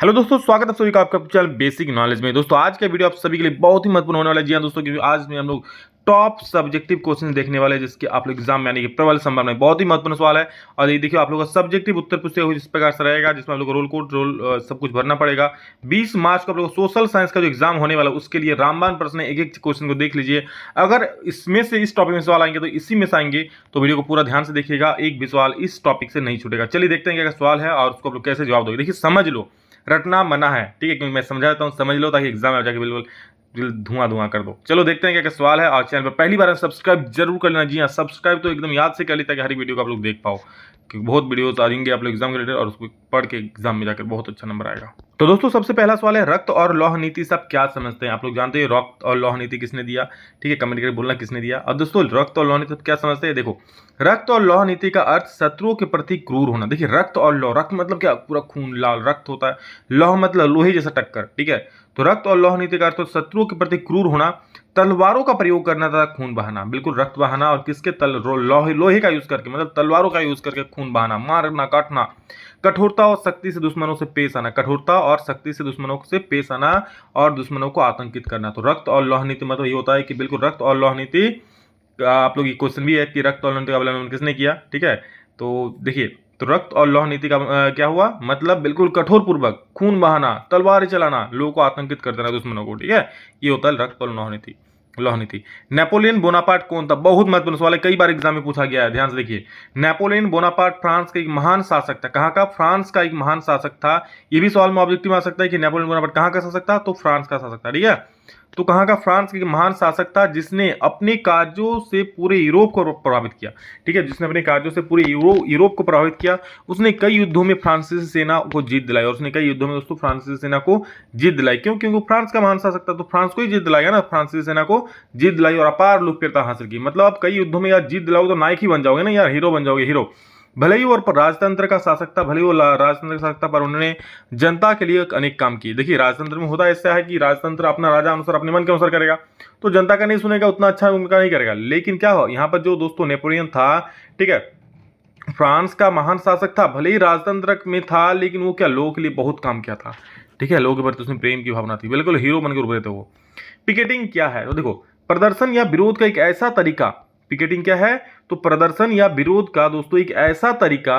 Hello दोस्तों, स्वागत है सभी का आपका चैनल बेसिक नॉलेज में। दोस्तों आज का वीडियो आप सभी के लिए बहुत ही महत्वपूर्ण होने वाला है। जी हाँ दोस्तों, क्योंकि आज में हम लोग टॉप सब्जेक्टिव क्वेश्चन देखने वाले हैं, जिसके आप लोग एग्जाम में यानी कि प्रबल संभावना है। बहुत ही महत्वपूर्ण सवाल है और ये देखिए आप लोगों का सब्जेक्टिव उत्तर पूछते हुए इस प्रकार से रहेगा, जिसमें आप लोग रोल कोड सब कुछ भरना पड़ेगा। 20 मार्च को आप लोग सोशल साइंस का जो एग्जाम होने वाला है उसके लिए रामबाण प्रश्न एक एक क्वेश्चन को देख लीजिए। अगर इसमें से इस टॉपिक में सवाल आएंगे तो इसी में से आएंगे, तो वीडियो को पूरा ध्यान से देखिएगा, एक भी सवाल इस टॉपिक से नहीं छूटेगा। चलिए देखते हैं क्या सवाल है और उसको आप लोग कैसे जवाब दोगे। देखिए समझ लो, रटना मना है, ठीक है, क्योंकि मैं समझा देता हूँ, समझ लो ताकि एग्जाम में जाके बिल्कुल दिल धुआं धुआं कर दो। चलो देखते हैं क्या क्या सवाल है। और चैनल पर पहली बार सब्सक्राइब जरूर कर लेना। जी हाँ, सब्सक्राइब तो एकदम याद से कर लेता ताकि हर वीडियो को आप लोग देख पाओ, क्योंकि बहुत वीडियोस आ जाएंगे आप लोग एग्जाम के रिलेटेड और उसको पढ़ के एग्जाम में जाकर बहुत अच्छा नंबर आएगा। तो दोस्तों सबसे पहला सवाल है, रक्त और लौह नीति सब क्या समझते हैं। आप लोग जानते हैं रक्त और लौह नीति किसने दिया, ठीक है, कमेंट करके बोलना किसने दिया। और दोस्तों रक्त और लौह नीति क्या समझते हैं, देखो रक्त और लौह नीति का अर्थ शत्रुओं के प्रति क्रूर होना। देखिए रक्त और लौह, रक्त मतलब क्या, पूरा खून लाल रक्त होता है, लौह मतलब लोहे जैसा टक्कर, ठीक है। तो रक्त और लौह नीति का अर्थ शत्रुओं के प्रति क्रूर होना, तलवारों का प्रयोग करना तथा खून बहाना, बिल्कुल रक्त बहाना और किसके लोहे का यूज करके, मतलब तलवारों का यूज करके खून बहाना, मारना काटना। कठोरता और शक्ति से दुश्मनों से पेश आना, कठोरता और शक्ति से दुश्मनों से पेश आना और दुश्मनों को आतंकित करना। तो रक्त और लौह नीति मतलब ये होता है कि बिल्कुल रक्त और लौह नीति, आप लोग ये क्वेश्चन भी है कि रक्त और लौह नीति का अवलंबन किसने किया, ठीक है। तो देखिए, तो रक्त और लौह नीति का क्या हुआ, मतलब बिल्कुल कठोर पूर्वक खून बहाना, तलवार चलाना, लोगों को आतंकित कर देना, दुश्मनों को, ठीक है। ये होता है रक्त और लौह नीति। नेपोलियन बोनापार्ट कौन था, बहुत महत्वपूर्ण सवाल है, कई बार एग्जाम में पूछा गया है, ध्यान से देखिए। नेपोलियन बोनापार्ट फ्रांस का एक महान शासक था। कहाँ का, फ्रांस का एक महान शासक था। ये भी सवाल में ऑब्जेक्टिव आ सकता है कि नेपोलियन बोनापार्ट कहाँ का शासक था, तो फ्रांस का शासक था, ठीक है। तो कहाँ का, फ्रांस का महान शासक था जिसने अपने कार्यों से पूरे यूरोप को प्रभावित किया, ठीक है, जिसने अपने कार्यों से पूरे यूरोप को प्रभावित किया। उसने कई युद्धों में फ्रांसीसी सेना को जीत दिलाई, और उसने कई युद्धों में दोस्तों फ्रांसीसी सेना को जीत दिलाई। क्यों, क्योंकि फ्रांस का महान शासक था, तो फ्रांस को ही जीत दिलाएगा ना, फ्रांसीसी सेना को जीत दिलाई और अपार लोकप्रियता हासिल की। मतलब आप कई युद्धों में यार जीत दिलाओगे तो नायक ही बन जाओगे ना यार, हीरो बन जाओगे, हीरो। भले ही वो राजतंत्र का शासक था, भले ही वो राजतंत्र का शासक था, पर उन्होंने जनता के लिए अनेक काम किए। देखिए राजतंत्र में होता ऐसा है कि राजतंत्र अपना राजा अनुसार अपने मन के अनुसार करेगा, तो जनता का नहीं सुनेगा, उतना अच्छा उनका नहीं करेगा। लेकिन क्या हो, यहाँ पर जो दोस्तों नेपोलियन था, ठीक है, फ्रांस का महान शासक था, भले ही राजतंत्र में था, लेकिन वो क्या, लोगों के लिए बहुत काम किया था, ठीक है, लोगों के प्रति उसमें प्रेम की भावना थी, बिल्कुल हीरो बनकर उभरे थे वो। पिकेटिंग क्या है, तो देखो प्रदर्शन या विरोध का एक ऐसा तरीका, पिकेटिंग क्या है, तो प्रदर्शन या विरोध का दोस्तों एक ऐसा तरीका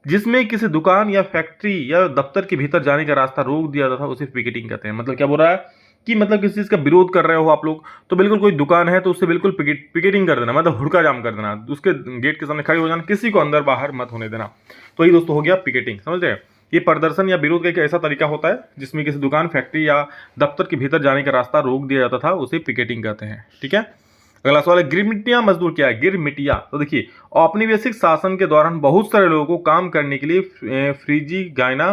जिसमें किसी दुकान या फैक्ट्री या दफ्तर के भीतर जाने का रास्ता रोक दिया जाता था, उसे पिकेटिंग कहते हैं। मतलब क्या बोल रहा है कि मतलब किसी चीज का विरोध कर रहे हो आप लोग, तो बिल्कुल कोई दुकान है तो उससे बिल्कुल पिकेटिंग कर देना, मतलब हुड़का जाम कर देना, उसके गेट के सामने खड़े हो जाना, किसी को अंदर बाहर मत होने देना। तो ये दोस्तों हो गया पिकेटिंग, समझ रहे हैं। ये प्रदर्शन या विरोध का एक ऐसा तरीका होता है जिसमें किसी दुकान, फैक्ट्री या दफ्तर के भीतर जाने का रास्ता रोक दिया जाता था, उसे पिकेटिंग कहते हैं, ठीक है। अगला सवाल है, गिरमिटिया मजदूर क्या है, गिरमिटिया। तो देखिए औपनिवेशिक शासन के दौरान बहुत सारे लोगों को काम करने के लिए फ्रीजी गायना,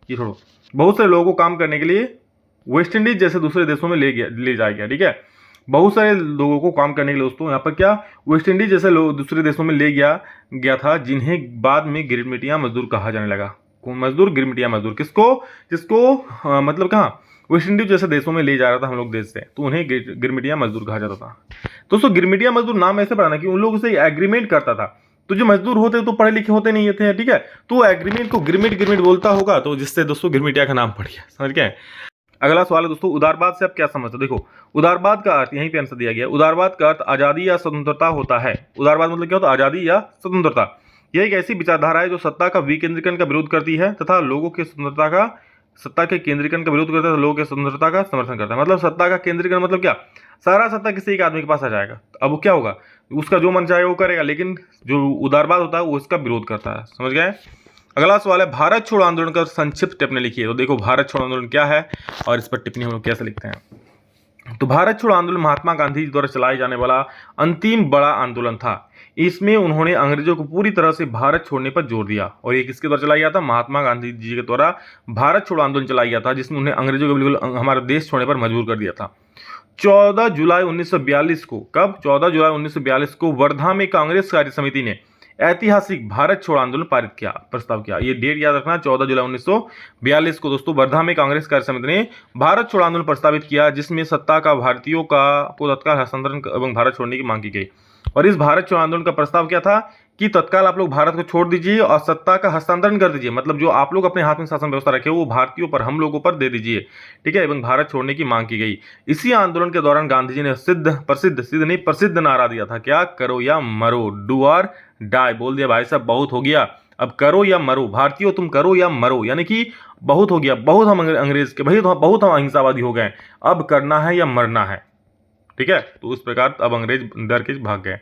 ये छोड़ो, बहुत सारे लोगों को काम करने के लिए वेस्ट इंडीज जैसे दूसरे देशों में ले जाया गया, ठीक है। बहुत सारे लोगों को काम करने के लिए दोस्तों यहाँ पर क्या, वेस्ट इंडीज जैसे लोग दूसरे देशों में ले गया था, जिन्हें बाद में गिरमिटिया मजदूर कहा जाने लगा। कौन मजदूर, गिरमिटिया मजदूर। जिसको मतलब कहाँ, वेस्ट इंडीज जैसे देशों में ले जा रहा था हम लोग देश से, तो उन्हें गिरमिटिया मजदूर कहा जाता था। दोस्तों गिरमिटिया मजदूर नाम ऐसे पड़ा ना कि उन लोगों से एग्रीमेंट करता था, तो जो मजदूर होते तो पढ़े लिखे होते नहीं थे, ठीक है, तो एग्रीमेंट को गिरमिट बोलता होगा, तो जिससे दोस्तों गिरमिटिया का नाम पड़ गया, समझ गए। अगला सवाल है दोस्तों, उदारवाद से आप क्या समझते हो। देखो उदारवाद का अर्थ यहीं पे आंसर दिया गया, उदारवाद का अर्थ आजादी या स्वतंत्रता होता है। उदारवाद मतलब क्या होता है, आजादी या स्वतंत्रता। यह एक ऐसी विचारधारा है जो सत्ता का विकेंद्रीकरण का विरोध करती है तथा लोगों के सत्ता के केंद्रीकरण का विरोध करता है, लोगों के स्वतंत्रता का समर्थन करता है। मतलब सत्ता का केंद्रीकरण मतलब क्या, सारा सत्ता किसी एक आदमी के पास आ जाएगा, अब वो क्या होगा, उसका जो मन चाहेगा वो करेगा, लेकिन जो उदारवाद होता है वो इसका विरोध करता है, समझ गए। अगला सवाल है, भारत छोड़ो आंदोलन का संक्षिप्त टिप्पणी लिखिए। तो देखो भारत छोड़ो आंदोलन क्या है और इस पर टिप्पणी हम लोग कैसे लिखते हैं। तो भारत छोड़ो आंदोलन महात्मा गांधी जी द्वारा चलाए जाने वाला अंतिम बड़ा आंदोलन था। इसमें उन्होंने अंग्रेजों को पूरी तरह से भारत छोड़ने पर जोर दिया, और ये किसके द्वारा चलाया गया था, महात्मा गांधी जी के द्वारा भारत छोड़ो आंदोलन चलाया गया था, जिसमें उन्हें अंग्रेजों को बिल्कुल हमारा देश छोड़ने पर मजबूर कर दिया था। 14 जुलाई 1942 को, कब, 14 जुलाई 1942 को वर्धा में कांग्रेस कार्य समिति ने ऐतिहासिक भारत छोड़ो आंदोलन पारित किया, प्रस्ताव किया। ये डेट याद रखना, 14 जुलाई 1942 को दोस्तों वर्धा में कांग्रेस कार्य समिति ने भारत छोड़ो आंदोलन प्रस्तावित किया, जिसमें सत्ता का भारतीयों को तत्काल हस्तांतरण एवं भारत छोड़ने की मांग की गई। और इस भारत छोड़ो आंदोलन का प्रस्ताव क्या था कि तत्काल आप लोग भारत को छोड़ दीजिए और सत्ता का हस्तांतरण कर दीजिए, मतलब जो आप लोग अपने हाथ में शासन व्यवस्था रखे वो भारतीयों पर, हम लोगों पर दे दीजिए, ठीक है, एवं भारत छोड़ने की मांग की गई। इसी आंदोलन के दौरान गांधी जी ने प्रसिद्ध नारा दिया था, क्या, करो या मरो, डू और डाई। बोल दिया भाई साहब बहुत हो गया, अब करो या मरो, भारतीयों तुम करो या मरो, यानी कि बहुत हो गया, बहुत हम अंग्रेज के भाई, बहुत हम अहिंसावादी हो गए, अब करना है या मरना है, ठीक है। तो उस प्रकार अब अंग्रेज डर के भाग गए।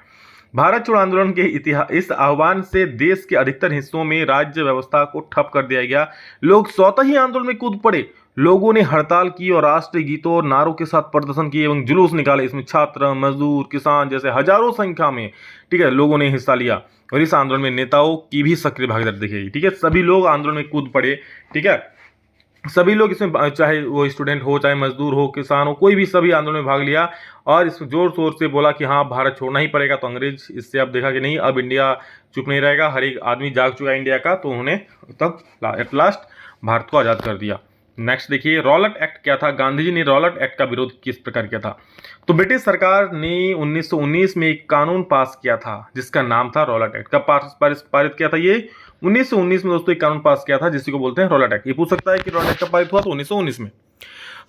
भारत छोड़ो आंदोलन के इस आह्वान से देश के अधिकतर हिस्सों में राज्य व्यवस्था को ठप कर दिया गया। लोग स्वतः ही आंदोलन में कूद पड़े। लोगों ने हड़ताल की और राष्ट्रीय गीतों और नारों के साथ प्रदर्शन किए एवं जुलूस निकाले। इसमें छात्र, मजदूर, किसान जैसे हजारों संख्या में, ठीक है, लोगों ने हिस्सा लिया और इस आंदोलन में नेताओं की भी सक्रिय भागीदारी देखी गई, ठीक है। सभी लोग आंदोलन में कूद पड़े, ठीक है, सभी लोग इसमें, चाहे वो स्टूडेंट हो, चाहे मजदूर हो, किसान हो, कोई भी, सभी आंदोलन में भाग लिया और इसमें जोर शोर से बोला कि हाँ भारत छोड़ना ही पड़ेगा। तो अंग्रेज इससे अब देखा कि नहीं, अब इंडिया चुप नहीं रहेगा, हर एक आदमी जाग चुका है इंडिया का, तो उन्होंने तब एट लास्ट भारत को आज़ाद कर दिया। नेक्स्ट देखिए, रॉलेट एक्ट क्या था। गांधी जी ने रॉलेट एक्ट का विरोध किस प्रकार किया था। तो ब्रिटिश सरकार ने 1919 में एक कानून पास किया था जिसका नाम था रॉलेट एक्ट। कब पारित किया था ये? 1919 में दोस्तों एक कानून पास किया था जिसी को बोलते हैं रॉलेट एक्ट। ये पूछ सकता है कि रॉलेट एक्ट कब पारित हुआ, तो 1919 में।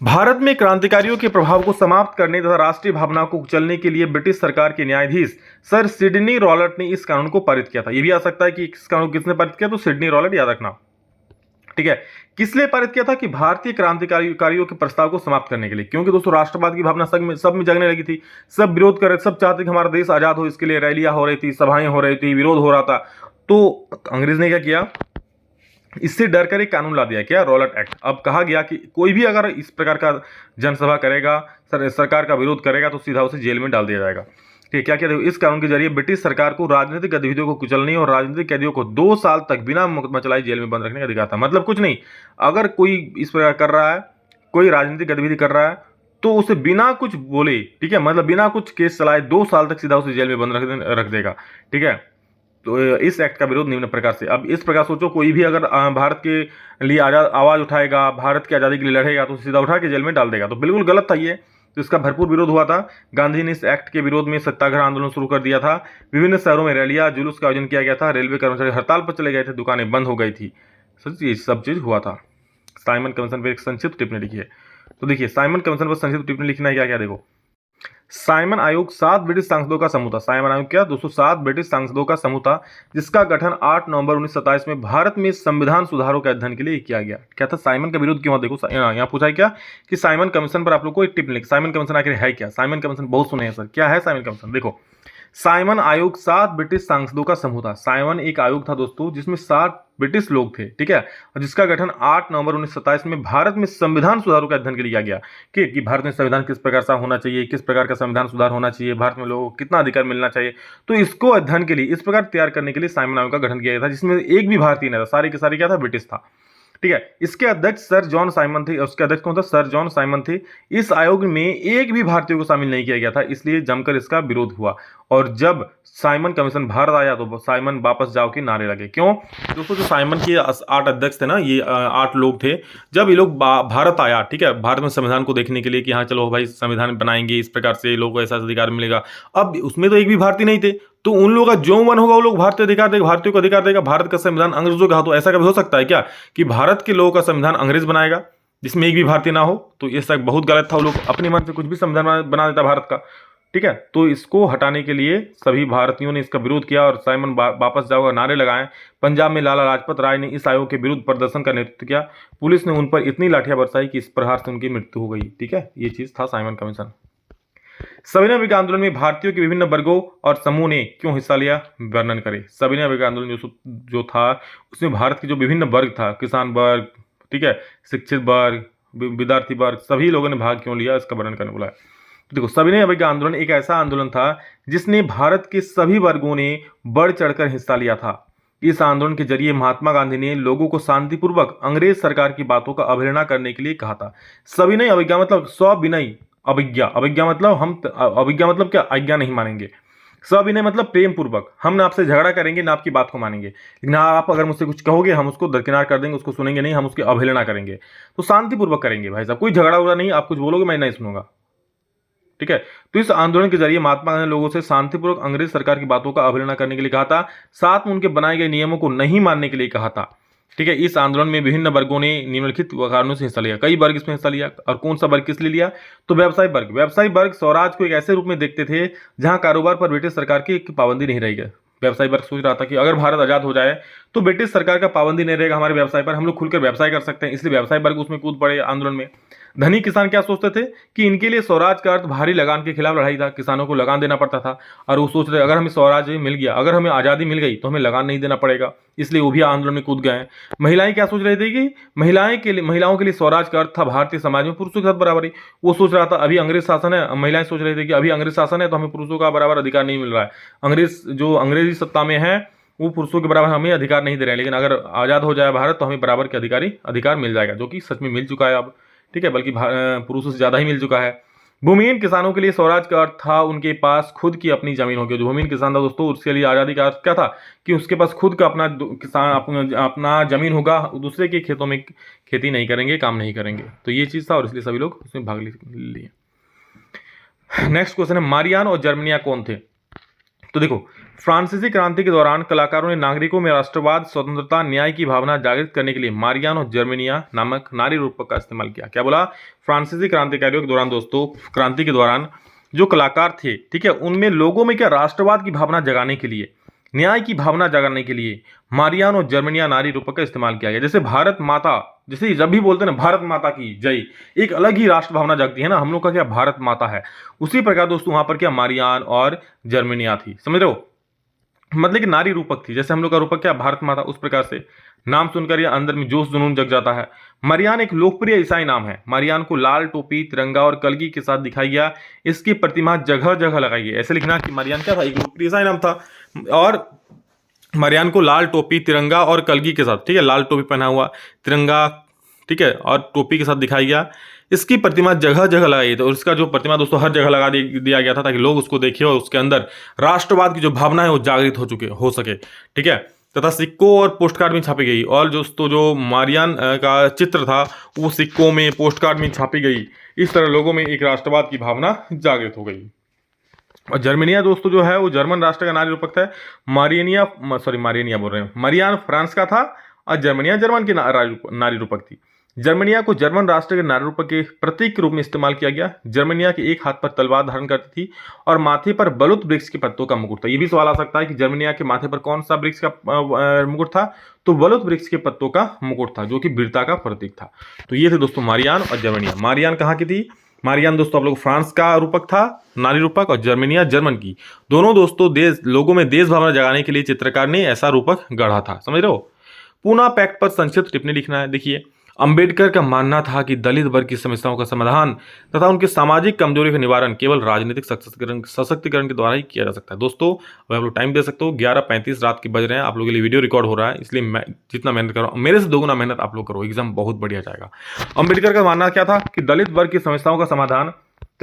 भारत में क्रांतिकारियों के प्रभाव को समाप्त करने तथा राष्ट्रीय भावना को कुचलने के लिए ब्रिटिश सरकार के न्यायाधीश सर सिडनी रॉलेट ने इस कानून को पारित किया था। ये भी आ सकता है कि इस कानून किसने पारित किया, तो सिडनी रॉलेट, याद रखना, ठीक है। किस लिए पारित किया था? कि भारतीय क्रांतिकारियों के प्रस्ताव को समाप्त करने के लिए, क्योंकि दोस्तों राष्ट्रवाद की भावना सब में जगने लगी थी, सब विरोध कर रहे, सब चाहते कि हमारा देश आजाद हो, इसके लिए रैलियां हो रही थी, सभाएं हो रही थी, विरोध हो रहा था। तो अंग्रेज ने क्या किया, इससे डर कर एक कानून ला दिया, क्या, रॉलेट एक्ट। अब कहा गया कि कोई भी अगर इस प्रकार का जनसभा करेगा, सरकार का विरोध करेगा, तो सीधा उसे जेल में डाल दिया जाएगा। ठीक, क्या कहते हो, इस कानून के जरिए ब्रिटिश सरकार को राजनीतिक गतिविधियों को कुचलने और राजनीतिक कैदियों को 2 साल तक बिना मुकदमा चलाए जेल में बंद रखने का अधिकार था। मतलब कुछ नहीं, अगर कोई इस प्रकार कर रहा है, कोई राजनीतिक गतिविधि कर रहा है, तो उसे बिना कुछ बोले, ठीक है, मतलब बिना कुछ केस चलाए 2 साल तक सीधा उसे जेल में बंद रख देगा, ठीक है। तो इस एक्ट का विरोध निम्न प्रकार से, अब इस प्रकार सोचो, कोई भी अगर भारत के लिए आवाज उठाएगा, भारत की आज़ादी के लिए लड़ेगा, तो सीधा उठा के जेल में डाल देगा। तो बिल्कुल गलत था ये, तो इसका भरपूर विरोध हुआ था। गांधी ने इस एक्ट के विरोध में सत्याग्रह आंदोलन शुरू कर दिया था। विभिन्न शहरों में रैलियां, जुलूस का आयोजन किया गया था। रेलवे कर्मचारी हड़ताल पर चले गए थे, दुकानें बंद हो गई थी, ये सब चीज हुआ था। साइमन कमीशन पर एक संक्षिप्त टिप्पणी लिखी है। तो देखिए, साइमन कमीशन पर संक्षिप्त टिप्पणी लिखना है, क्या क्या देखो। साइमन आयोग 7 ब्रिटिश सांसदों का समूह था। साइमन आयोग क्या दोस्तों, 7 ब्रिटिश सांसदों का समूह था, जिसका गठन 8 नवंबर 1927 में भारत में संविधान सुधारों के अध्ययन के लिए किया गया। क्या था, साइमन का विरोध क्यों? देखो यहाँ पूछा है क्या कि साइमन कमीशन पर आप लोग को एक टिप्पणी लिख। साइमन कमीशन आखिर है क्या? साइमन कमीशन बहुत सुने हैं सर, क्या है साइमन कमीशन? देखो, साइमन आयोग 7 ब्रिटिश सांसदों का समूह था। साइमन एक आयोग था दोस्तों जिसमें 7 ब्रिटिश लोग थे, ठीक है, और जिसका गठन 8 नवंबर 1927 में भारत में संविधान सुधारों के अध्ययन के लिए किया गया कि भारत में संविधान किस प्रकार का होना चाहिए, किस प्रकार का संविधान सुधार होना चाहिए, भारत में लोगों को कितना अधिकार मिलना चाहिए। तो इसको अध्ययन के लिए, इस प्रकार तैयार करने के लिए साइमन आयोग का गठन किया गया था, जिसमें एक भी भारतीय नहीं था, सारे के सारे क्या था, ब्रिटिश था, ठीक है। इसके अध्यक्ष सर जॉन साइमन थे। उसके अध्यक्ष कौन था? सर जॉन साइमन थे। इस आयोग में एक भी भारतीय को शामिल नहीं किया गया था, इसलिए जमकर इसका विरोध हुआ। और जब साइमन कमीशन भारत आया तो साइमन वापस जाओ के नारे लगे। क्यों दोस्तों? जो साइमन के 8 अध्यक्ष थे ना, ये 8 लोग थे, जब ये लोग भारत आया, ठीक है, भारत में संविधान को देखने के लिए कि हाँ चलो भाई संविधान बनाएंगे, इस प्रकार से लोगों को ऐसा अधिकार मिलेगा। अब उसमें तो एक भी भारतीय नहीं थे, तो उन लोगों का जो मन होगा वो लोग भारतीय अधिकार देगा, भारतीयों को अधिकार देगा। भारत का संविधान अंग्रेजों का, तो ऐसा कभी हो सकता है क्या कि भारत के लोगों का संविधान अंग्रेज बनाएगा जिसमें एक भी भारतीय ना हो? तो ये सब बहुत गलत था। वो लोग अपने मन से कुछ भी संविधान बना देता भारत का, ठीक है। तो इसको हटाने के लिए सभी भारतीयों ने इसका विरोध किया और साइमन वापस जाओ नारे लगाए। पंजाब में लाला लाजपत राय ने इस आयोग के विरुद्ध प्रदर्शन का नेतृत्व किया। पुलिस ने उन पर इतनी लाठियां बरसाई कि इस प्रहार से उनकी मृत्यु हो गई, ठीक है। ये चीज था साइमन कमीशन। सविनय अवज्ञा आंदोलन में भारतीयों के विभिन्न वर्गों और समूह ने क्यों हिस्सा लिया, वर्णन करें। सविनय अवज्ञा आंदोलन जो था उसमें भारत के जो विभिन्न वर्ग था, किसान वर्ग, ठीक है, शिक्षित वर्ग, विद्यार्थी वर्ग, सभी लोगों ने भाग क्यों लिया, इसका वर्णन करने बोला है। तो देखो, सविनय अवज्ञा आंदोलन एक ऐसा आंदोलन था जिसने भारत के सभी वर्गों ने बढ़ चढ़कर हिस्सा लिया था। इस आंदोलन के जरिए महात्मा गांधी ने लोगों को शांतिपूर्वक अंग्रेज सरकार की बातों का अवहेलना करने के लिए कहा था। सविनय अवज्ञा मतलब सविनय अवज्ञा, अवज्ञा मतलब हम, अवज्ञा मतलब क्या, आज्ञा नहीं मानेंगे। सविनय मतलब प्रेम पूर्वक, हम आपसे झगड़ा करेंगे ना आपकी बात को मानेंगे, लेकिन आप अगर मुझसे कुछ कहोगे हम उसको दरकिनार कर देंगे, उसको सुनेंगे नहीं, हम उसकी अवहेलना करेंगे। तो शांतिपूर्वक करेंगे भाई साहब, कोई झगड़ा उगड़ा नहीं, आप कुछ बोलोगे मैं नहीं सुनूंगा, ठीक है। तो इस आंदोलन के जरिए महात्मा गांधी ने लोगों से शांतिपूर्वक अंग्रेज सरकार की बातों का अवहेलना करने के लिए कहा था, साथ में उनके बनाए गए नियमों को नहीं मानने के लिए कहा था, ठीक है। इस आंदोलन में विभिन्न वर्गों ने निम्नलिखित कारणों से हिस्सा लिया, कई वर्ग इसमें हिस्सा लिया। और कौन सा वर्ग किस लिए लिया? तो व्यवसायी वर्ग। व्यवसायी वर्ग स्वराज को एक ऐसे रूप में देखते थे जहां कारोबार पर ब्रिटिश सरकार की पाबंदी नहीं रहेगी। व्यवसायी वर्ग सोच रहा था कि अगर भारत आजाद हो जाए तो ब्रिटिश सरकार का पाबंदी नहीं रहेगा हमारे व्यवसाय पर, हम लोग खुलकर व्यवसाय कर सकते हैं, इसलिए व्यवसाय वर्ग उसमें कूद पड़े आंदोलन में। धनी किसान क्या सोचते थे कि इनके लिए स्वराज का अर्थ भारी लगान के खिलाफ लड़ाई था, किसानों को लगान देना पड़ता था, और वो सोच रहे अगर हमें स्वराज मिल गया, अगर हमें आज़ादी मिल गई तो हमें लगान नहीं देना पड़ेगा, इसलिए वो भी आंदोलन में कूद गए। महिलाएं क्या सोच रही थी कि महिलाओं के लिए स्वराज का अर्थ था भारतीय समाज में पुरुषों के साथ बराबरी। वो सोच रहा था अभी अंग्रेज शासन है, महिलाएं सोच रही थी कि अभी अंग्रेज शासन है तो हमें पुरुषों का बराबर अधिकार नहीं मिल रहा है, अंग्रेजी सत्ता में है वो पुरुषों के बराबर हमें अधिकार नहीं दे रहे हैं, लेकिन अगर आज़ाद हो जाए भारत तो हमें बराबर के अधिकार मिल जाएगा, जो कि सच में मिल चुका है अब, ठीक है, बल्कि पुरुषों से ज़्यादा ही मिल चुका है। भूमिहीन किसानों के लिए स्वराज का अर्थ था उनके पास खुद की अपनी जमीन होगी। जो भूमिहीन किसान था दोस्तों, उसके लिए आज़ादी का अर्थ क्या था कि उसके पास खुद का अपना जमीन होगा, दूसरे के खेतों में खेती नहीं करेंगे, काम नहीं करेंगे। तो ये चीज़ था और इसलिए सभी लोग उसमें भाग लिए। नेक्स्ट क्वेश्चन है, मारियान और जर्मनिया कौन थे? तो देखो, फ्रांसीसी क्रांति के दौरान कलाकारों ने नागरिकों में राष्ट्रवाद, स्वतंत्रता, न्याय की भावना जागृत करने के लिए मारियान और जर्मनिया नामक नारी रूपक का इस्तेमाल किया। क्या बोला? फ्रांसीसी क्रांतिकारियों के दौरान दोस्तों, क्रांति के दौरान जो कलाकार थे, ठीक है, उनमें लोगों में क्या राष्ट्रवाद की भावना जगाने के लिए, न्याय की भावना जगाने के लिए मारियान और जर्मनिया नारी रूपक का इस्तेमाल किया गया। जैसे भारत माता, जैसे जब भी बोलते हैं ना भारत माता की जय, एक अलग ही राष्ट्र भावना जगती है ना, हम लोग का क्या भारत माता है, उसी प्रकार दोस्तों वहां पर क्या मारियान और जर्मनिया थी, समझ रहे हो, मतलब कि नारी रूपक थी। जैसे हम लोग का रूपक क्या भारत माता, उस प्रकार से नाम सुनकर या अंदर में जोश जुनून जग जाता है। मरियान एक लोकप्रिय ईसाई नाम है। मरियान को लाल टोपी, तिरंगा और कलगी के साथ दिखाई गया, इसकी प्रतिमा जगह जगह लगाई गई। ऐसे लिखना कि मरियान क्या था, एक लोकप्रिय ईसाई नाम था, और मरियान को लाल टोपी, तिरंगा और कलगी के साथ, ठीक है, लाल टोपी पहना हुआ, तिरंगा, ठीक है, और टोपी के साथ दिखाई गया, इसकी प्रतिमा जगह जगह लगाई। तो उसका जो प्रतिमा दोस्तों हर जगह लगा दिया गया था ताकि लोग उसको देखें और उसके अंदर राष्ट्रवाद की जो भावना है वो जागृत हो सके, ठीक है। तथा सिक्कों और पोस्टकार्ड में छापी गई, और दोस्तों जो मारियान का चित्र था वो सिक्कों में, पोस्टकार्ड में छापी गई। इस तरह लोगों में एक राष्ट्रवाद की भावना जागृत हो गई। और जर्मनिया दोस्तों जो है वो जर्मन राष्ट्र का नारी रूपक था। मारियानिया बोल रहे हैं, मरियान फ्रांस का था और जर्मनिया जर्मन की नारी रूपक थी। जर्मनिया को जर्मन राष्ट्र के नारी रूपक के प्रतीक के रूप में इस्तेमाल किया गया। जर्मनिया के एक हाथ पर तलवार धारण करती थी और माथे पर बलुत वृक्ष के पत्तों का मुकुट था। ये भी सवाल आ सकता है कि जर्मनिया के माथे पर कौन सा वृक्ष का मुकुट था, तो बलुत वृक्ष के पत्तों का मुकुट था, जो कि वीरता का प्रतीक था। तो ये थे दोस्तों मारियान और जर्मनिया। मारियान कहाँ की थी? मारियान दोस्तों आप लोग फ्रांस का रूपक था, नारी रूपक, और जर्मनिया जर्मन की। दोनों दोस्तों लोगों में देश भावना जगाने के लिए चित्रकार ने ऐसा रूपक गढ़ा था, समझ रहे हो। पूना पैक्ट पर संक्षिप्त टिप्पणी लिखना है। देखिए, अंबेडकर का मानना था कि दलित वर्ग की समस्याओं का समाधान तथा उनके सामाजिक कमजोरी का निवारण केवल राजनीतिक सशक्तिकरण के द्वारा ही किया जा सकता है। दोस्तों अब आप लोग टाइम दे सकते हो, 11:35 रात के बज रहे हैं, आप लोगों के लिए वीडियो रिकॉर्ड हो रहा है, इसलिए मैं जितना मेहनत कर रहा हूँ मेरे से दोगुना मेहनत आप लोग करो, एग्जाम बहुत बढ़िया जाएगा। अंबेडकर का मानना क्या था कि दलित वर्ग की समस्याओं का समाधान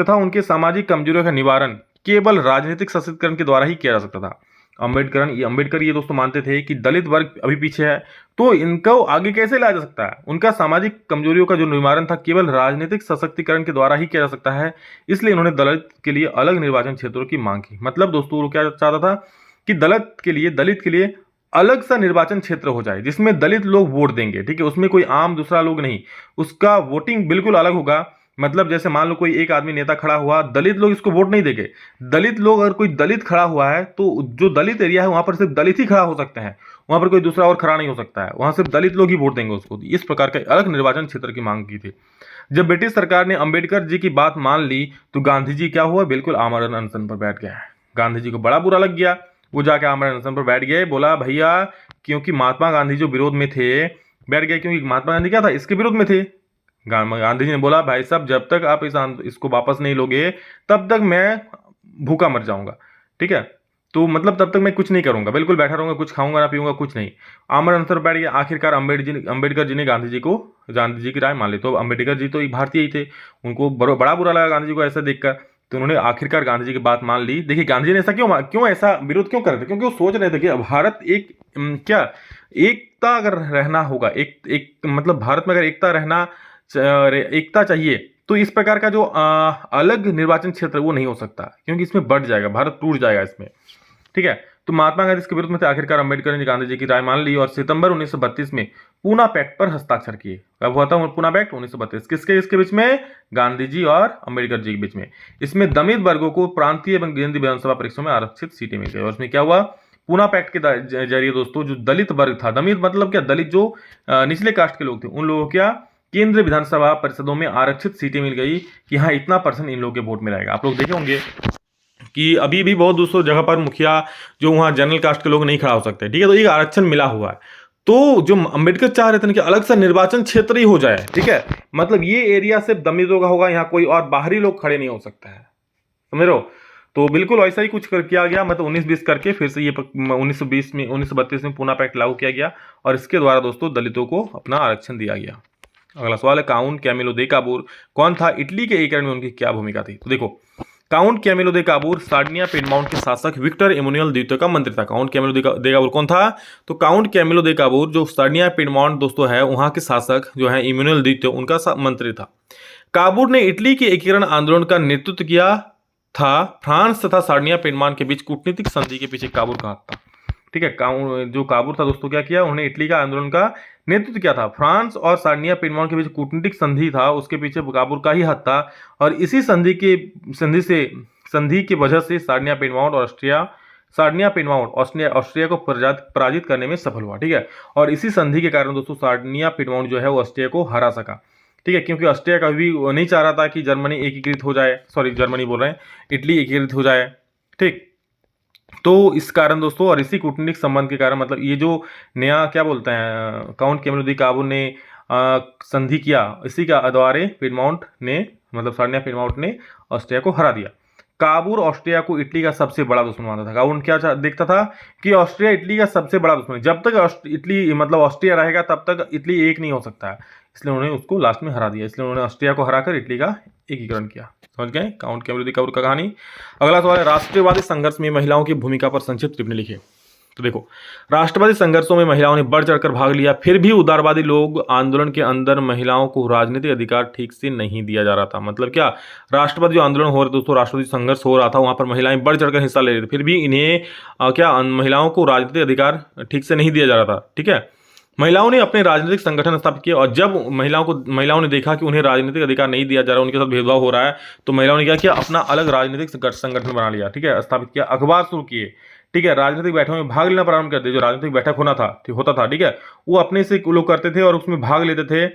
तथा उनके सामाजिक कमजोरियों का निवारण केवल राजनीतिक सशक्तिकरण के द्वारा ही किया जा सकता था। अंबेडकर ये दोस्तों मानते थे कि दलित वर्ग अभी पीछे है, तो इनको आगे कैसे लाया जा सकता है, उनका सामाजिक कमजोरियों का जो निवारण था केवल राजनीतिक सशक्तिकरण के द्वारा ही किया जा सकता है। इसलिए इन्होंने दलित के लिए अलग निर्वाचन क्षेत्रों की मांग की। मतलब दोस्तों वो क्या चाहता था कि दलित के लिए अलग सा निर्वाचन क्षेत्र हो जाए जिसमें दलित लोग वोट देंगे, ठीक है, उसमें कोई आम दूसरा लोग नहीं, उसका वोटिंग बिल्कुल अलग होगा। मतलब जैसे मान लो कोई एक आदमी नेता खड़ा हुआ, दलित लोग इसको वोट नहीं देंगे। दलित लोग, अगर कोई दलित खड़ा हुआ है तो जो दलित एरिया है वहां पर सिर्फ दलित ही खड़ा हो सकते हैं, वहां पर कोई दूसरा और खड़ा नहीं हो सकता है, वहां सिर्फ दलित लोग ही वोट देंगे उसको। इस प्रकार का अलग निर्वाचन क्षेत्र की मांग की थी। जब ब्रिटिश सरकार ने अंबेडकर जी की बात मान ली तो गांधी जी क्या हुआ, बिल्कुल आमरण अनशन पर बैठ गए। गांधी जी को बड़ा बुरा लग गया, वो जाके आमरण अनशन पर बैठ गए। बोला भैया, क्योंकि महात्मा गांधी जो विरोध में थे, बैठ गए क्योंकि महात्मा गांधी क्या था, इसके विरोध में थे। गांधी जी ने बोला भाई साहब जब तक आप इसको वापस नहीं लोगे तब तक मैं भूखा मर जाऊंगा, ठीक है, तो मतलब तब तक मैं कुछ नहीं करूंगा, बिल्कुल बैठा रहूंगा, कुछ खाऊंगा ना पीऊंगा, कुछ नहीं। आमरण अनशन पर बैठ गया। आखिरकार अंबेडकर जी ने गांधी जी की राय मान ली। तो अंबेडकर जी तो एक भारतीय ही थे, उनको बड़ा बुरा लगा गांधी जी को ऐसा देखकर, तो उन्होंने आखिरकार गांधी जी की बात मान ली। देखिए गांधी जी ने ऐसा क्यों ऐसा विरोध क्यों कर रहे थे, क्योंकि वो सोच रहे थे कि भारत एकता अगर रहना होगा, एक मतलब भारत में अगर एकता चाहिए तो इस प्रकार का जो अलग निर्वाचन क्षेत्र वो नहीं हो सकता, क्योंकि इसमें बढ़ जाएगा, भारत टूट जाएगा इसमें, ठीक है। तो महात्मा गांधी इसके विरुद्ध में थे। आखिरकार अम्बेडकर ने गांधी जी की राय मान ली और सितंबर 1932 में पूना पैक्ट पर हस्ताक्षर किए। कब हुआ था पूना पैक्ट? 1932। किसके इसके बीच में? गांधी जी और अम्बेडकर जी के बीच में। इसमें दलित वर्गों को प्रांतीय एवं केंद्रीय विधानसभा परीक्षाओं में आरक्षित सीटें मिल गई। और इसमें क्या हुआ? पूना पैक्ट के जरिए दोस्तों जो दलित वर्ग था, दलित मतलब क्या? दलित जो निचले कास्ट के लोग थे, उन लोगों क्या केंद्रीय विधानसभा परिषदों में आरक्षित सीटें मिल गई कि हाँ इतना परसेंट इन लोगों के वोट में रहेगा। आप लोग देखे होंगे कि अभी भी बहुत दूसरों जगह पर मुखिया जो वहाँ जनरल कास्ट के लोग नहीं खड़ा हो सकते, ठीक है। तो ये आरक्षण मिला हुआ है। तो जो अंबेडकर चाह रहे थे ना कि अलग सा निर्वाचन क्षेत्र ही हो जाए, ठीक है, मतलब ये एरिया सिर्फ दलितों का होगा, यहाँ कोई और बाहरी लोग खड़े नहीं हो सकता है, समझ रहे हो। तो बिल्कुल वैसा ही कुछ किया गया, मतलब 19-20 करके फिर से ये 1932 में पूना पैक्ट लागू किया गया और इसके द्वारा दोस्तों दलितों को अपना आरक्षण दिया गया। अगला सवाल है, काउंट कैमिलो दे काबूर कौन था? इटली के एकीकरण में उनकी क्या भूमिका थी? तो देखो, count Camillo de Cavour Sardinia Piedmont के शासक विक्टर एमुनुएल द्वितीय का मंत्री था। काउंट कैमिलो दे काबूर कौन था? तो काउंट कैमिलो दे काबूर जो सार्डिनिया पिडमाउंट दोस्तों है वहां के शासक जो है इमुनुएल द्वितीय, उनका मंत्री था। काबूर ने इटली के एकीकरण आंदोलन का नेतृत्व किया था। फ्रांस तथा सार्डिनिया पिडमाउंट के बीच कूटनीतिक संधि के पीछे काबूर का हाथ था, ठीक है। जो काबूर था दोस्तों क्या किया? उन्होंने इटली का आंदोलन का नेतृत्व किया था। फ्रांस और सार्डिनिया पिडमाउंट के बीच कूटनीतिक संधि था, उसके पीछे काबूर का ही हाथ था। और इसी संधि की वजह से सार्डिनिया पिडमाउंट ऑस्ट्रिया को पराजित करने में सफल हुआ, ठीक है। और इसी संधि के कारण दोस्तों सार्डिनिया पिडमाउंट जो है वो ऑस्ट्रिया को हरा सका, ठीक है, क्योंकि ऑस्ट्रिया कभी नहीं चाह रहा था कि जर्मनी एकीकृत हो जाए, जर्मनी बोल रहे हैं, इटली एकीकृत हो जाए, ठीक। तो इस कारण दोस्तों और इसी कूटनीतिक संबंध के कारण मतलब ये जो नया क्या बोलते हैं काउंट कैमिलो दी काबूर ने संधि किया, इसी का द्वारे पिडमाउंट ने मतलब सार्डिनिया पिडमाउंट ने ऑस्ट्रिया को हरा दिया। काबूर ऑस्ट्रिया को इटली का सबसे बड़ा दुश्मन मानता था। काबूर क्या देखता था कि ऑस्ट्रिया इटली का सबसे बड़ा दुश्मन है, जब तक इटली मतलब ऑस्ट्रिया रहेगा तब तक इटली एक नहीं हो सकता है, इसलिए उन्होंने उसको लास्ट में हरा दिया। इसलिए उन्होंने ऑस्ट्रिया को हराकर इटली का एकीकरण किया। समझ गए काउंट कैमिलो दी काबूर का कहानी। अगला सवाल है, राष्ट्रवादी संघर्ष में महिलाओं की भूमिका पर संक्षिप्त टिप्पणी लिखिए। तो देखो, राष्ट्रवादी संघर्षों में महिलाओं ने बढ़ चढ़कर भाग लिया, फिर भी उदारवादी लोग आंदोलन के अंदर महिलाओं को राजनीतिक अधिकार ठीक से नहीं दिया जा रहा था। मतलब क्या, राष्ट्रवादी जो आंदोलन हो रहा था दोस्तों, राष्ट्रवादी संघर्ष हो रहा था, वहां पर महिलाएं बढ़ चढ़कर हिस्सा ले रही थी, फिर भी इन्हें महिलाओं को राजनीतिक अधिकार ठीक से नहीं दिया जा रहा था, ठीक है। महिलाओं ने अपने राजनीतिक संगठन स्थापित किए और जब महिलाओं ने देखा कि उन्हें राजनीतिक अधिकार नहीं दिया जा रहा, उनके साथ भेदभाव हो रहा है, तो महिलाओं ने क्या किया? अपना अलग राजनीतिक संगठन बना लिया, ठीक है, स्थापित किया, अखबार शुरू किए, ठीक है, राजनीतिक बैठकों में भाग लेना प्रारंभ कर दिया। जो राजनीतिक बैठक होता था, ठीक है, वो अपने से लोग करते थे और उसमें भाग लेते थे।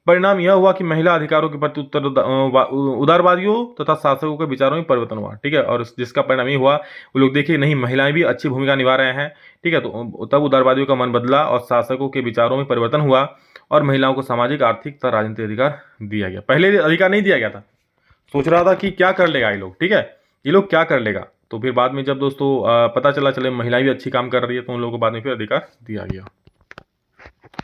परिणाम यह हुआ कि महिला अधिकारों के प्रति उदारवादियों तथा शासकों के विचारों में परिवर्तन हुआ, ठीक है, और जिसका परिणाम ये हुआ वो लोग देखे नहीं महिलाएं भी अच्छी भूमिका निभा रहे हैं, ठीक है, तो तब उदारवादियों का मन बदला और शासकों के विचारों में परिवर्तन हुआ और महिलाओं को सामाजिक, आर्थिक तथा राजनीतिक अधिकार दिया गया। पहले अधिकार नहीं दिया गया था, सोच रहा था कि क्या कर लेगा ये लोग, ठीक है, ये लोग क्या कर लेगा, तो फिर बाद में जब दोस्तों पता चले महिलाएं भी अच्छी काम कर रही है, तो उन लोगों को बाद में फिर अधिकार दिया गया।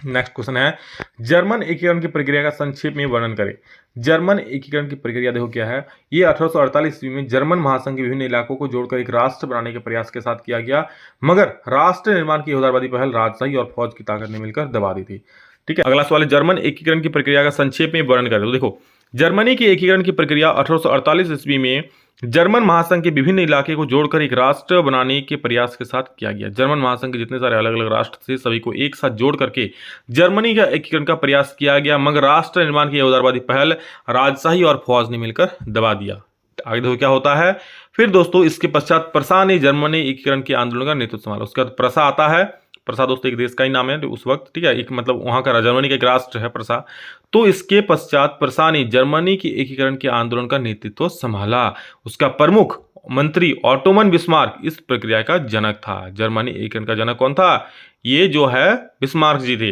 नेक्स्ट क्वेश्चन है, जर्मन एकीकरण की प्रक्रिया का संक्षेप में वर्णन करें। जर्मन एकीकरण की प्रक्रिया देखो क्या है, ये 1848 ईस्वी में जर्मन महासंघ के विभिन्न इलाकों को जोड़कर एक राष्ट्र बनाने के प्रयास के साथ किया गया, मगर राष्ट्र निर्माण की उदारवादी पहल राजशाही और फौज की ताकत ने मिलकर दबा दी थी, ठीक है। अगला सवाल है, जर्मन एकीकरण की प्रक्रिया का संक्षेप में वर्णन करें। तो देखो, जर्मनी की एकीकरण की प्रक्रिया 1848 ईस्वी में जर्मन महासंघ के विभिन्न इलाके को जोड़कर एक राष्ट्र बनाने के प्रयास के साथ किया गया। जर्मन महासंघ के जितने सारे अलग अलग राष्ट्र थे सभी को एक साथ जोड़ करके जर्मनी का एकीकरण का प्रयास किया गया, मगर राष्ट्र निर्माण की उदारवादी पहल राजशाही और फौज ने मिलकर दबा दिया। आगे देखो क्या होता है। फिर दोस्तों इसके पश्चात प्रसा ने जर्मनी एकीकरण के आंदोलन का नेतृत्व संभाला। उसके बाद प्रसा आता है। प्रसा दोस्तों एक देश का ही नाम है उस वक्त, ठीक है, एक मतलब वहां का जर्मनी का एक राष्ट्र है प्रसा। तो इसके पश्चात प्रसा ने जर्मनी के एकीकरण के आंदोलन का नेतृत्व संभाला। उसका प्रमुख मंत्री ऑटोमन बिस्मार्क इस प्रक्रिया का जनक था। जर्मनी एकीकरण का जनक कौन था? ये जो है बिस्मार्क जी थे।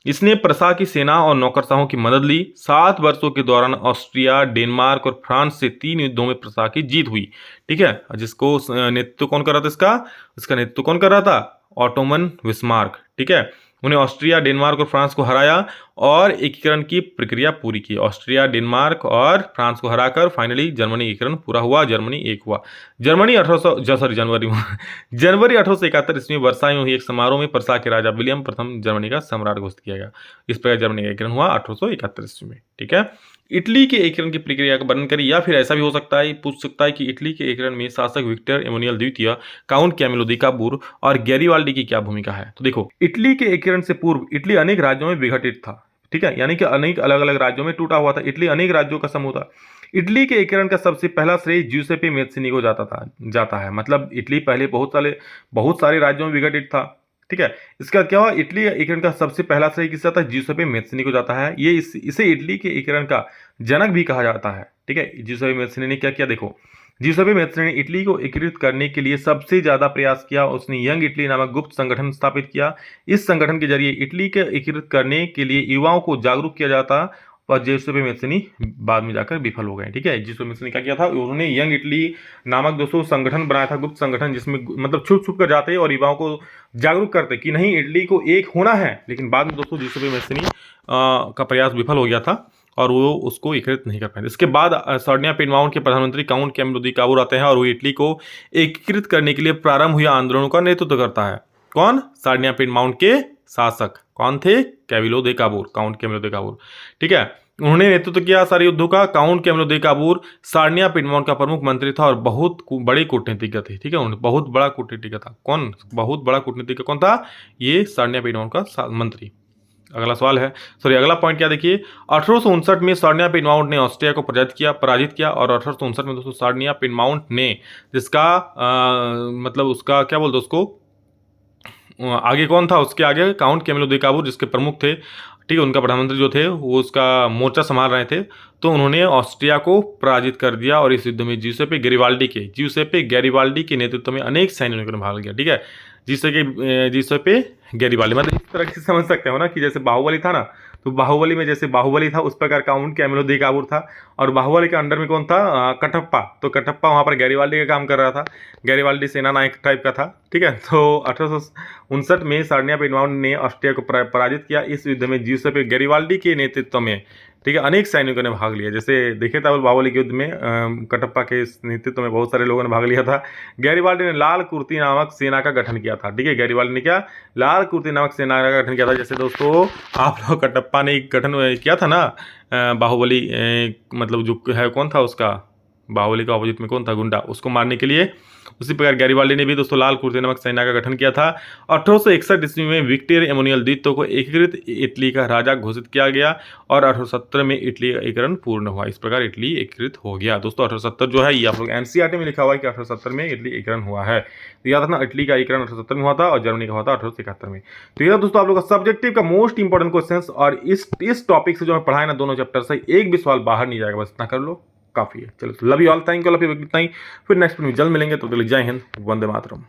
इसने प्रसा की सेना और नौकरशाहों की मदद ली। 7 वर्षों के दौरान ऑस्ट्रिया, डेनमार्क और फ्रांस से 3 युद्धों में प्रसा की जीत हुई, ठीक है। जिसको नेतृत्व कौन कर रहा था? इसका नेतृत्व कौन कर रहा था? ऑटोमन बिस्मार्क, ठीक है। उन्हें ऑस्ट्रिया, डेनमार्क और फ्रांस को हराया और एकीकरण की प्रक्रिया पूरी की। ऑस्ट्रिया, डेनमार्क और फ्रांस को हराकर फाइनली जर्मनी एकीकरण पूरा हुआ, जर्मनी एक हुआ। जनवरी 1871 ईस्वी में वर्साई में हुई एक समारोह में प्रसा के राजा विलियम प्रथम जर्मनी का सम्राट घोषित किया गया। इस प्रकार जर्मनी का एकीकरण हुआ 1871 ईस्वी में। ठीक है, इटली के एकीकरण की प्रक्रिया का वर्णन करिए, या फिर ऐसा भी हो सकता है, पूछ सकता है कि इटली के एकीकरण में शासक विक्टर एमोनियल द्वितीय, काउंट कैमिलो दी काबूर और गैरिबाल्डी की क्या भूमिका है। तो देखो, इटली के एकीकरण से पूर्व इटली अनेक राज्यों में विघटित था। ठीक है, यानी कि अनेक अलग अलग राज्यों में टूटा हुआ था। इटली अनेक राज्यों का समूह था। इटली के एकीकरण का सबसे पहला श्रेय ज्यूसेपे मेज़्ज़िनी को जाता है। मतलब इटली पहले बहुत सारे राज्यों में विघटित था। ठीक है, इसका क्या हुआ, इटली एकीकरण का सबसे पहला श्रेय किसका था, ज्यूसेपे मेज़्ज़िनी को जाता है। ये इसे इटली के एकीकरण का जनक भी कहा जाता है। ठीक है, ज्यूसेपे मेज़्ज़िनी ने क्या किया, देखो, ज्यूसेपे मेज़्ज़िनी ने इटली को एकीकृत करने के लिए सबसे ज्यादा प्रयास किया। उसने यंग इटली नामक गुप्त संगठन स्थापित किया। इस संगठन के जरिए इटली के एकीकृत करने के लिए युवाओं को जागरूक किया जाता, और ज्यूसेपे मेज़्ज़िनी बाद में जाकर विफल हो गए। ठीक है, ज्यूसेपे मेज़्ज़िनी क्या किया था, उन्होंने यंग इटली नामक दोस्तों संगठन बनाया था, गुप्त संगठन, जिसमें मतलब छुप छुप कर जाते और युवाओं को जागरूक करते कि नहीं, इटली को एक होना है। लेकिन बाद में दोस्तों ज्यूसेपे मेज़्ज़िनी का प्रयास विफल हो गया था और वो उसको एकीकृत नहीं कर पाए। इसके बाद सर्डिनिया पिडमाउंट के प्रधानमंत्री काउंट कैमिलो दी काबूर आते हैं और वो इटली को एकीकृत करने के लिए प्रारंभ हुए आंदोलनों का नेतृत्व करता है। कौन, सर्डिनिया पिडमाउंट के शासक कौन थे, Camillo de Cavour, count Camillo de Cavour. ठीक है, उन्होंने नेतृत्व किया सारे युद्धों का। Count Camillo de Cavour Sardinia Piedmont का प्रमुख मंत्री था और बहुत बड़े कूटनीतिज्ञ थे। ठीक है, उन्होंने बहुत बड़ा कूटनीतिज्ञ था। कौन, बहुत बड़ा कूटनीतिज्ञ कौन था, ये सर्डिनिया पिडमाउंट का मंत्री। अगला सवाल है, अगला पॉइंट क्या, देखिए, 1859 में सर्डिनिया पिडमाउंट ने ऑस्ट्रिया को पराजित किया और 1859 में दोस्तों सर्डिनिया पिडमाउंट ने, जिसका मतलब उसका क्या बोलते उसको, आगे कौन था, उसके आगे काउंट कैमिलो दे काबूर जिसके प्रमुख थे। ठीक है, उनका प्रधानमंत्री जो थे वो उसका मोर्चा संभाल रहे थे, तो उन्होंने ऑस्ट्रिया को पराजित कर दिया और इस युद्ध में ज्यूसेपे गैरिबाल्डी के नेतृत्व में अनेक सैनिकों ने भाग लिया। ठीक है, ज्यूसेपे गैरिबाल्डी, मतलब इस तरह से समझ सकते हो ना कि जैसे बाहुबली था ना, तो बाहुबली में जैसे बाहुबली था उस प्रकार काउंट कैमिलो दे काबूर था, और बाहुबली के अंडर में कौन था, कटप्पा। तो कटप्पा वहाँ पर गैरिबाल्डी का काम कर रहा था। गैरिबाल्डी सेना नायक टाइप का था। ठीक है, तो 1859 में सर्डिनिया पिडमाउंट ने ऑस्ट्रिया को पराजित किया। इस युद्ध में ज्यूसेपे गैरिबाल्डी के नेतृत्व में, ठीक है, अनेक सैनिकों ने भाग लिया। जैसे देखे था बाहुबली के युद्ध में कटप्पा के नेतृत्व में बहुत सारे लोगों ने भाग लिया था। गैरिबाल्डी ने लाल कुर्ती नामक सेना का गठन किया था। ठीक है, गैरिबाल्डी ने क्या, लाल कुर्ती नामक सेना का गठन किया था। जैसे दोस्तों आप लोग कटप्पा ने गठन किया था ना, बाहुबली मतलब जो है कौन था उसका, बाहुबली का ऑपोजिट में कौन था, गुंडा, उसको मारने के लिए, उसी प्रकार गैरिबाल्डी ने भी दोस्तों लाल कुर्ते नामक सेना का गठन किया था। 1861 ईस्वी में विक्टर एमोनियल द्वितीय को एकीकृत इटली का राजा घोषित किया गया और 1870 में इटली का एकीकरण पूर्ण हुआ। इस प्रकार इटली एकीकृत हो गया। दोस्तों 1870 जो है ये आप लोग एनसीईआरटी में लिखा हुआ है कि 1870 में इटली एकीकरण हुआ है। तो याद रखना, इटली का एकीकरण 1870 में हुआ था और जर्मनी का हुआ था 1871 में। तो ये दोस्तों आप लोग का सब्जेक्टिव का मोस्ट इंपॉर्टेंट क्वेश्चन, और इस टॉपिक से जो मैं पढ़ाया ना दोनों चैप्टर से, एक भी सवाल बाहर नहीं जाएगा, बस इतना कर लो, काफी है। चलो, love you all, thank you, love you, फिर नेक्स्ट में जल्द मिलेंगे, तो जय हिंद, वंदे मातरम।